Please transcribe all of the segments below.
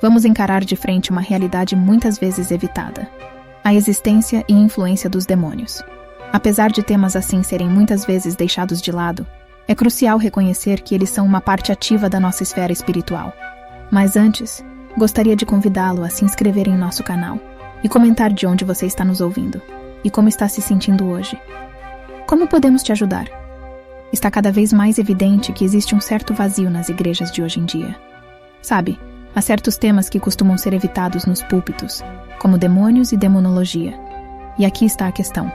Vamos encarar de frente uma realidade muitas vezes evitada: a existência e influência dos demônios. Apesar de temas assim serem muitas vezes deixados de lado, é crucial reconhecer que eles são uma parte ativa da nossa esfera espiritual. Mas antes, gostaria de convidá-lo a se inscrever em nosso canal e comentar de onde você está nos ouvindo e como está se sentindo hoje. Como podemos te ajudar? Está cada vez mais evidente que existe um certo vazio nas igrejas de hoje em dia. Sabe, há certos temas que costumam ser evitados nos púlpitos, como demônios e demonologia. E aqui está a questão.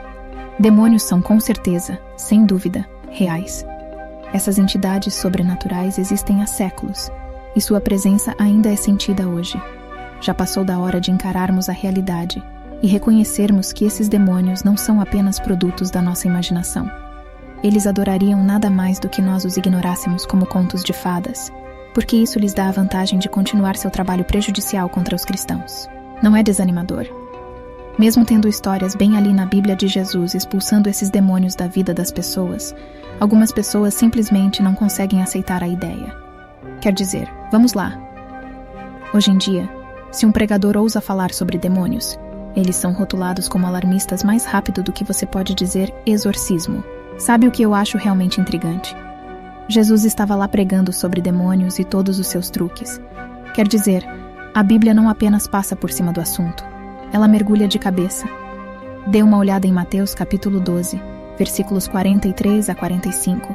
Demônios são com certeza, sem dúvida, reais. Essas entidades sobrenaturais existem há séculos, e sua presença ainda é sentida hoje. Já passou da hora de encararmos a realidade e reconhecermos que esses demônios não são apenas produtos da nossa imaginação. Eles adorariam nada mais do que nós os ignorássemos como contos de fadas, porque isso lhes dá a vantagem de continuar seu trabalho prejudicial contra os cristãos. Não é desanimador? Mesmo tendo histórias bem ali na Bíblia de Jesus expulsando esses demônios da vida das pessoas, algumas pessoas simplesmente não conseguem aceitar a ideia. Quer dizer, vamos lá. Hoje em dia, se um pregador ousa falar sobre demônios, eles são rotulados como alarmistas mais rápido do que você pode dizer exorcismo. Sabe o que eu acho realmente intrigante? Jesus estava lá pregando sobre demônios e todos os seus truques. Quer dizer, a Bíblia não apenas passa por cima do assunto, ela mergulha de cabeça. Dê uma olhada em Mateus capítulo 12, versículos 43 a 45.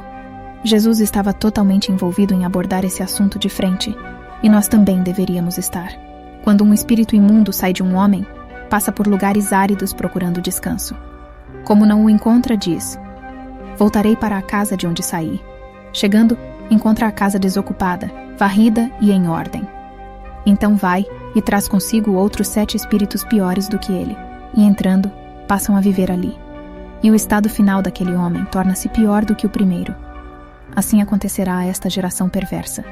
Jesus estava totalmente envolvido em abordar esse assunto de frente, e nós também deveríamos estar. Quando um espírito imundo sai de um homem, passa por lugares áridos procurando descanso. Como não o encontra, diz: voltarei para a casa de onde saí. Chegando, encontra a casa desocupada, varrida e em ordem. Então vai e traz consigo outros 7 espíritos piores do que ele, e entrando, passam a viver ali. E o estado final daquele homem torna-se pior do que o primeiro. Assim acontecerá a esta geração perversa.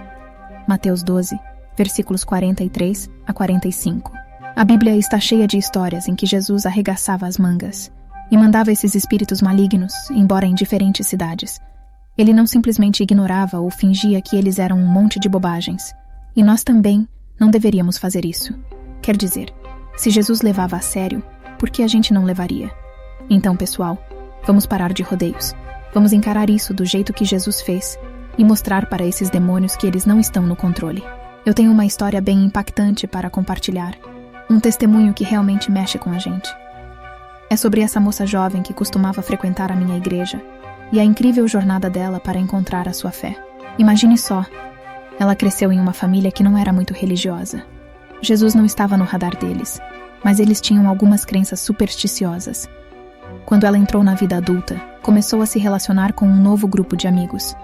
Mateus 12, versículos 43 a 45. A Bíblia está cheia de histórias em que Jesus arregaçava as mangas e mandava esses espíritos malignos embora em diferentes cidades. Ele não simplesmente ignorava ou fingia que eles eram um monte de bobagens. E nós também não deveríamos fazer isso. Quer dizer, se Jesus levava a sério, por que a gente não levaria? Então, pessoal, vamos parar de rodeios. Vamos encarar isso do jeito que Jesus fez e mostrar para esses demônios que eles não estão no controle. Eu tenho uma história bem impactante para compartilhar. Um testemunho que realmente mexe com a gente. É sobre essa moça jovem que costumava frequentar a minha igreja e a incrível jornada dela para encontrar a sua fé. Imagine só, ela cresceu em uma família que não era muito religiosa. Jesus não estava no radar deles, mas eles tinham algumas crenças supersticiosas. Quando ela entrou na vida adulta, começou a se relacionar com um novo grupo de amigos.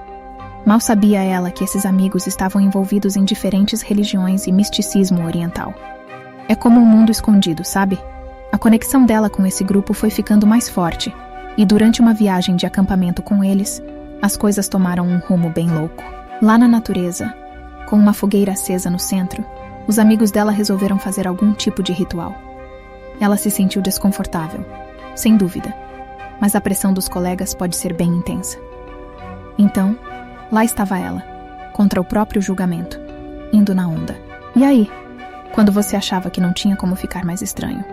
Mal sabia ela que esses amigos estavam envolvidos em diferentes religiões e misticismo oriental. É como um mundo escondido, sabe? A conexão dela com esse grupo foi ficando mais forte, e durante uma viagem de acampamento com eles, as coisas tomaram um rumo bem louco. Lá na natureza, com uma fogueira acesa no centro, os amigos dela resolveram fazer algum tipo de ritual. Ela se sentiu desconfortável, sem dúvida, mas a pressão dos colegas pode ser bem intensa. Então, lá estava ela, contra o próprio julgamento, indo na onda. E aí, quando você achava que não tinha como ficar mais estranho?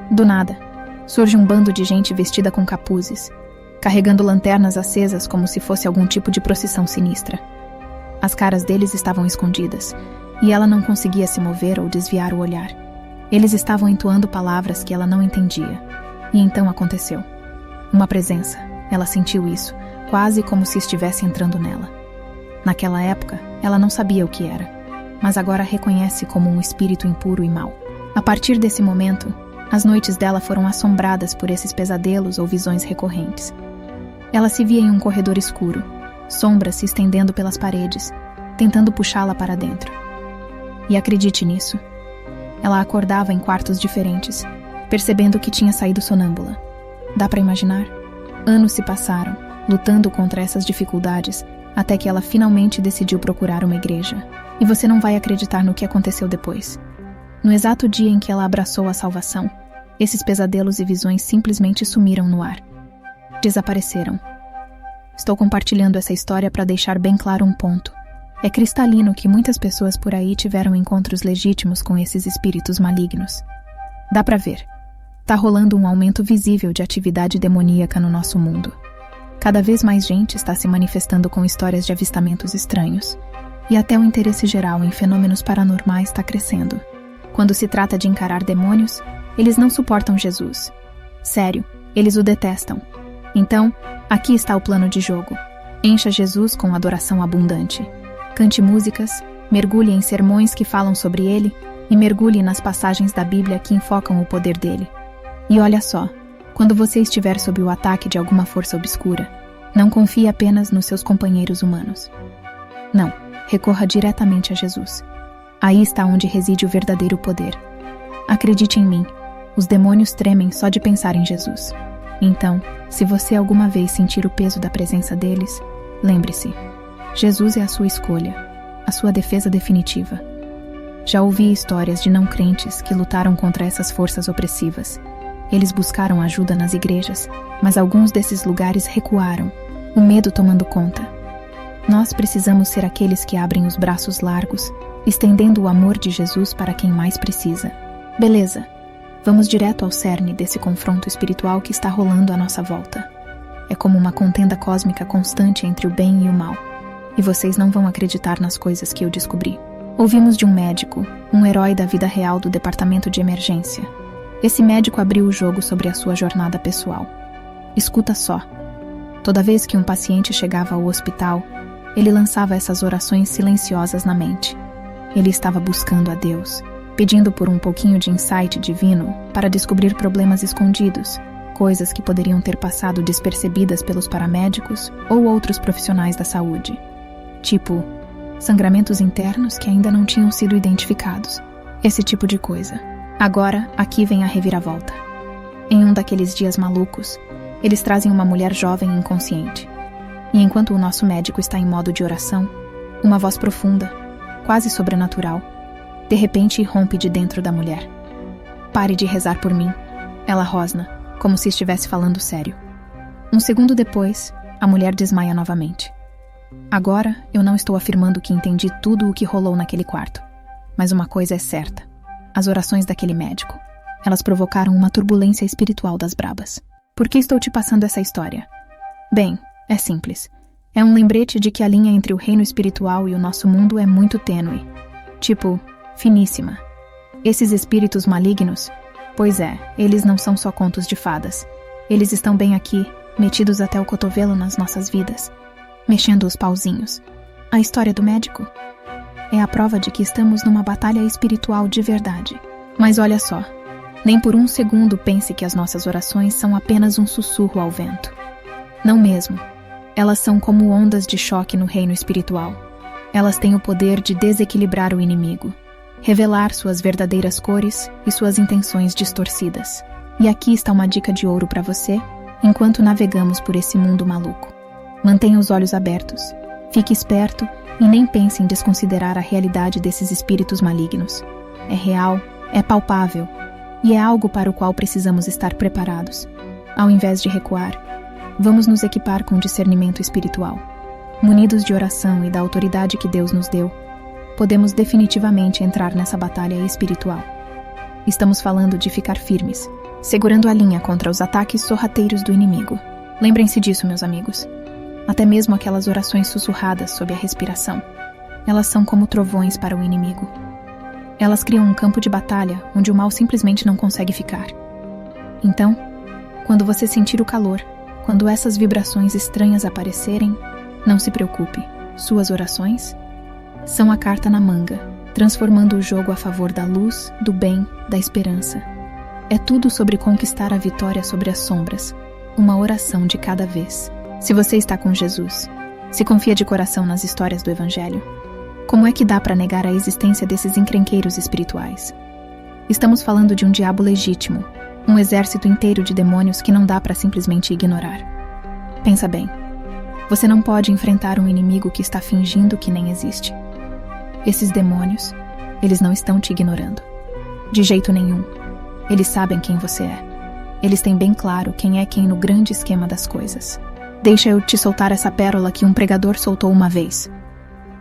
Do nada, surge um bando de gente vestida com capuzes, carregando lanternas acesas como se fosse algum tipo de procissão sinistra. As caras deles estavam escondidas, e ela não conseguia se mover ou desviar o olhar. Eles estavam entoando palavras que ela não entendia. E então aconteceu. Uma presença. Ela sentiu isso, quase como se estivesse entrando nela. Naquela época, ela não sabia o que era, mas agora reconhece como um espírito impuro e mau. A partir desse momento, as noites dela foram assombradas por esses pesadelos ou visões recorrentes. Ela se via em um corredor escuro, sombras se estendendo pelas paredes, tentando puxá-la para dentro. E acredite nisso, ela acordava em quartos diferentes, percebendo que tinha saído sonâmbula. Dá para imaginar? Anos se passaram, lutando contra essas dificuldades, até que ela finalmente decidiu procurar uma igreja. E você não vai acreditar no que aconteceu depois. No exato dia em que ela abraçou a salvação, esses pesadelos e visões simplesmente sumiram no ar. Desapareceram. Estou compartilhando essa história para deixar bem claro um ponto. É cristalino que muitas pessoas por aí tiveram encontros legítimos com esses espíritos malignos. Dá pra ver. Tá rolando um aumento visível de atividade demoníaca no nosso mundo. Cada vez mais gente está se manifestando com histórias de avistamentos estranhos. E até o interesse geral em fenômenos paranormais está crescendo. Quando se trata de encarar demônios, eles não suportam Jesus. Sério, eles o detestam. Então, aqui está o plano de jogo. Encha Jesus com adoração abundante. Cante músicas, mergulhe em sermões que falam sobre ele e mergulhe nas passagens da Bíblia que enfocam o poder dele. E olha só, quando você estiver sob o ataque de alguma força obscura, não confie apenas nos seus companheiros humanos. Não, recorra diretamente a Jesus. Aí está onde reside o verdadeiro poder. Acredite em mim, os demônios tremem só de pensar em Jesus. Então, se você alguma vez sentir o peso da presença deles, lembre-se, Jesus é a sua escolha, a sua defesa definitiva. Já ouvi histórias de não crentes que lutaram contra essas forças opressivas. Eles buscaram ajuda nas igrejas, mas alguns desses lugares recuaram, o medo tomando conta. Nós precisamos ser aqueles que abrem os braços largos, estendendo o amor de Jesus para quem mais precisa. Beleza, vamos direto ao cerne desse confronto espiritual que está rolando à nossa volta. É como uma contenda cósmica constante entre o bem e o mal. E vocês não vão acreditar nas coisas que eu descobri. Ouvimos de um médico, um herói da vida real do departamento de emergência. Esse médico abriu o jogo sobre a sua jornada pessoal. Escuta só. Toda vez que um paciente chegava ao hospital, ele lançava essas orações silenciosas na mente. Ele estava buscando a Deus, pedindo por um pouquinho de insight divino para descobrir problemas escondidos, coisas que poderiam ter passado despercebidas pelos paramédicos ou outros profissionais da saúde. Tipo, sangramentos internos que ainda não tinham sido identificados. Esse tipo de coisa. Agora, aqui vem a reviravolta. Em um daqueles dias malucos, eles trazem uma mulher jovem e inconsciente. E enquanto o nosso médico está em modo de oração, uma voz profunda, quase sobrenatural, de repente irrompe de dentro da mulher. Pare de rezar por mim, ela rosna, como se estivesse falando sério. Um segundo depois, a mulher desmaia novamente. Agora, eu não estou afirmando que entendi tudo o que rolou naquele quarto. Mas uma coisa é certa. As orações daquele médico. Elas provocaram uma turbulência espiritual das brabas. Por que estou te passando essa história? Bem, é simples. É um lembrete de que a linha entre o reino espiritual e o nosso mundo é muito tênue. Tipo, finíssima. Esses espíritos malignos, pois é, eles não são só contos de fadas. Eles estão bem aqui, metidos até o cotovelo nas nossas vidas, mexendo os pauzinhos. A história do médico é a prova de que estamos numa batalha espiritual de verdade. Mas olha só, nem por um segundo pense que as nossas orações são apenas um sussurro ao vento. Não mesmo. Elas são como ondas de choque no reino espiritual. Elas têm o poder de desequilibrar o inimigo, revelar suas verdadeiras cores e suas intenções distorcidas. E aqui está uma dica de ouro para você, enquanto navegamos por esse mundo maluco. Mantenha os olhos abertos, fique esperto e nem pense em desconsiderar a realidade desses espíritos malignos. É real, é palpável, e é algo para o qual precisamos estar preparados. Ao invés de recuar, vamos nos equipar com discernimento espiritual. Munidos de oração e da autoridade que Deus nos deu, podemos definitivamente entrar nessa batalha espiritual. Estamos falando de ficar firmes, segurando a linha contra os ataques sorrateiros do inimigo. Lembrem-se disso, meus amigos. Até mesmo aquelas orações sussurradas sob a respiração. Elas são como trovões para o inimigo. Elas criam um campo de batalha onde o mal simplesmente não consegue ficar. Então, quando você sentir o calor, quando essas vibrações estranhas aparecerem, não se preocupe. Suas orações são a carta na manga, transformando o jogo a favor da luz, do bem, da esperança. É tudo sobre conquistar a vitória sobre as sombras, uma oração de cada vez. Se você está com Jesus, se confia de coração nas histórias do Evangelho, como é que dá para negar a existência desses encrenqueiros espirituais? Estamos falando de um diabo legítimo, um exército inteiro de demônios que não dá para simplesmente ignorar. Pensa bem, você não pode enfrentar um inimigo que está fingindo que nem existe. Esses demônios, eles não estão te ignorando. De jeito nenhum. Eles sabem quem você é. Eles têm bem claro quem é quem no grande esquema das coisas. Deixa eu te soltar essa pérola que um pregador soltou uma vez.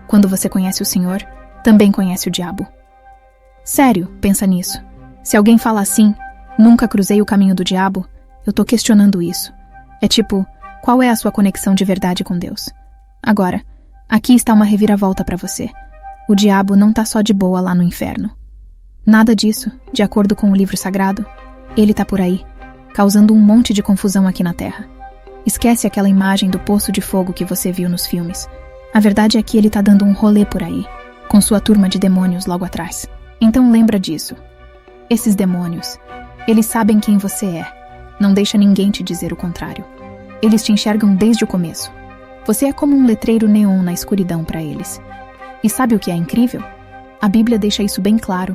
Quando você conhece o Senhor, também conhece o diabo. Sério, pensa nisso. Se alguém fala assim, nunca cruzei o caminho do diabo, eu tô questionando isso. É tipo, qual é a sua conexão de verdade com Deus? Agora, aqui está uma reviravolta para você. O diabo não tá só de boa lá no inferno. Nada disso, de acordo com o livro sagrado. Ele tá por aí, causando um monte de confusão aqui na Terra. Esquece aquela imagem do poço de fogo que você viu nos filmes. A verdade é que ele tá dando um rolê por aí, com sua turma de demônios logo atrás. Então lembra disso. Esses demônios, eles sabem quem você é. Não deixa ninguém te dizer o contrário. Eles te enxergam desde o começo. Você é como um letreiro neon na escuridão para eles. E sabe o que é incrível? A Bíblia deixa isso bem claro,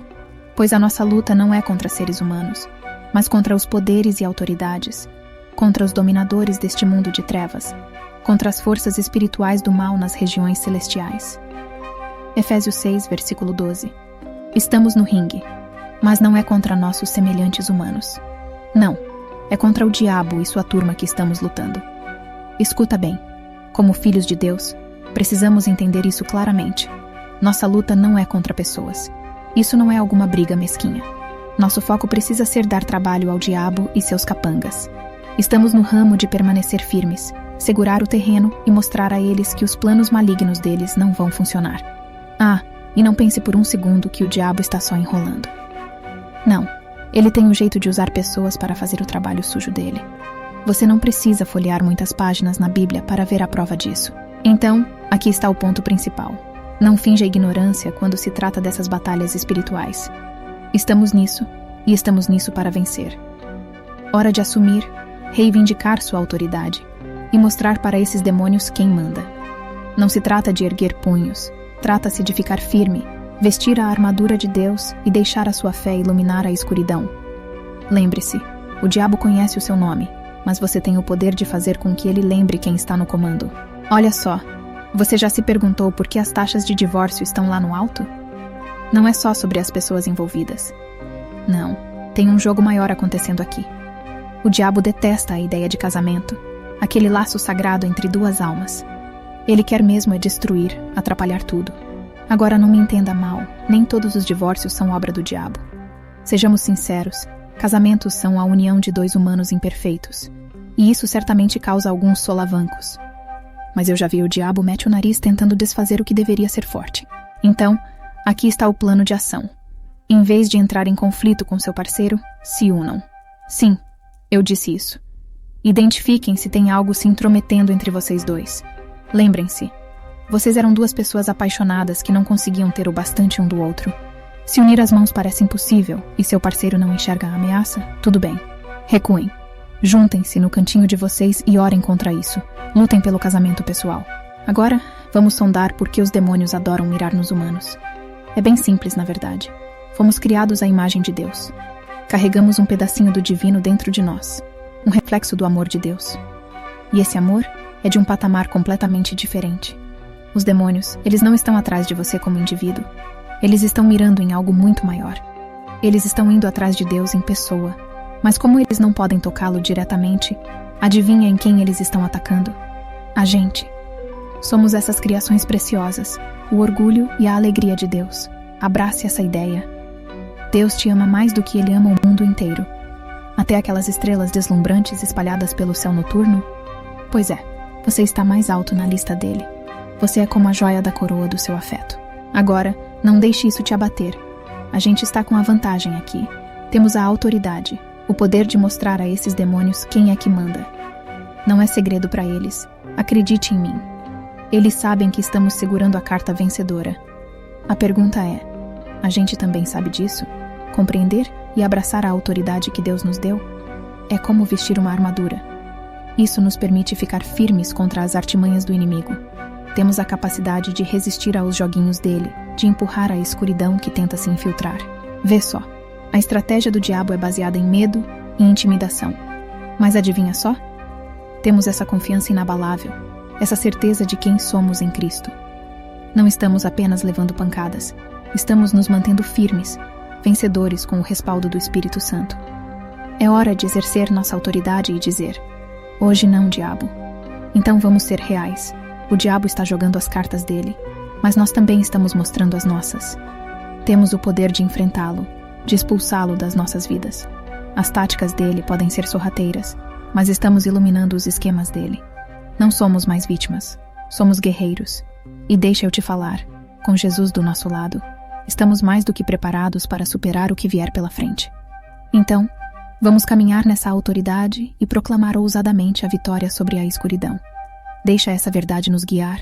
pois a nossa luta não é contra seres humanos, mas contra os poderes e autoridades, contra os dominadores deste mundo de trevas, contra as forças espirituais do mal nas regiões celestiais. Efésios 6, versículo 12. Estamos no ringue, mas não é contra nossos semelhantes humanos. Não, é contra o diabo e sua turma que estamos lutando. Escuta bem, como filhos de Deus, precisamos entender isso claramente. Nossa luta não é contra pessoas. Isso não é alguma briga mesquinha. Nosso foco precisa ser dar trabalho ao diabo e seus capangas. Estamos no ramo de permanecer firmes, segurar o terreno e mostrar a eles que os planos malignos deles não vão funcionar. Ah, e não pense por um segundo que o diabo está só enrolando. Não, ele tem um jeito de usar pessoas para fazer o trabalho sujo dele. Você não precisa folhear muitas páginas na Bíblia para ver a prova disso. Então, aqui está o ponto principal. Não finja ignorância quando se trata dessas batalhas espirituais. Estamos nisso, e estamos nisso para vencer. Hora de assumir, reivindicar sua autoridade e mostrar para esses demônios quem manda. Não se trata de erguer punhos, trata-se de ficar firme, vestir a armadura de Deus e deixar a sua fé iluminar a escuridão. Lembre-se, o diabo conhece o seu nome, mas você tem o poder de fazer com que ele lembre quem está no comando. Olha só, você já se perguntou por que as taxas de divórcio estão lá no alto? Não é só sobre as pessoas envolvidas. Não, tem um jogo maior acontecendo aqui. O diabo detesta a ideia de casamento, aquele laço sagrado entre duas almas. Ele quer mesmo é destruir, atrapalhar tudo. Agora não me entenda mal, nem todos os divórcios são obra do diabo. Sejamos sinceros, casamentos são a união de dois humanos imperfeitos, e isso certamente causa alguns solavancos. Mas eu já vi o diabo mete o nariz tentando desfazer o que deveria ser forte. Então, aqui está o plano de ação. Em vez de entrar em conflito com seu parceiro, se unam. Sim, eu disse isso. Identifiquem se tem algo se intrometendo entre vocês dois. Lembrem-se, vocês eram duas pessoas apaixonadas que não conseguiam ter o bastante um do outro. Se unir as mãos parece impossível e seu parceiro não enxerga a ameaça, tudo bem. Recuem. Juntem-se no cantinho de vocês e orem contra isso. Lutem pelo casamento pessoal. Agora, vamos sondar por que os demônios adoram mirar nos humanos. É bem simples, na verdade. Fomos criados à imagem de Deus. Carregamos um pedacinho do divino dentro de nós, um reflexo do amor de Deus. E esse amor é de um patamar completamente diferente. Os demônios, eles não estão atrás de você como indivíduo. Eles estão mirando em algo muito maior. Eles estão indo atrás de Deus em pessoa. Mas como eles não podem tocá-lo diretamente, adivinha em quem eles estão atacando? A gente. Somos essas criações preciosas, o orgulho e a alegria de Deus. Abrace essa ideia. Deus te ama mais do que Ele ama o mundo inteiro. Até aquelas estrelas deslumbrantes espalhadas pelo céu noturno? Pois é, você está mais alto na lista dele. Você é como a joia da coroa do seu afeto. Agora, não deixe isso te abater. A gente está com a vantagem aqui. Temos a autoridade, o poder de mostrar a esses demônios quem é que manda. Não é segredo para eles. Acredite em mim. Eles sabem que estamos segurando a carta vencedora. A pergunta é, a gente também sabe disso? Compreender e abraçar a autoridade que Deus nos deu? É como vestir uma armadura. Isso nos permite ficar firmes contra as artimanhas do inimigo. Temos a capacidade de resistir aos joguinhos dele, de empurrar a escuridão que tenta se infiltrar. Vê só, a estratégia do diabo é baseada em medo e intimidação. Mas adivinha só? Temos essa confiança inabalável, essa certeza de quem somos em Cristo. Não estamos apenas levando pancadas, estamos nos mantendo firmes, vencedores com o respaldo do Espírito Santo. É hora de exercer nossa autoridade e dizer: hoje não, diabo. Então vamos ser reais. O diabo está jogando as cartas dele, mas nós também estamos mostrando as nossas. Temos o poder de enfrentá-lo, de expulsá-lo das nossas vidas. As táticas dele podem ser sorrateiras, mas estamos iluminando os esquemas dele. Não somos mais vítimas, somos guerreiros. E deixa eu te falar, com Jesus do nosso lado, estamos mais do que preparados para superar o que vier pela frente. Então, vamos caminhar nessa autoridade e proclamar ousadamente a vitória sobre a escuridão. Deixa essa verdade nos guiar,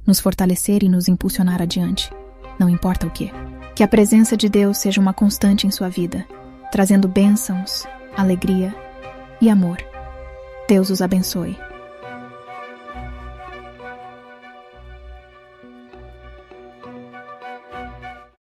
nos fortalecer e nos impulsionar adiante, não importa o quê. Que a presença de Deus seja uma constante em sua vida, trazendo bênçãos, alegria e amor. Deus os abençoe.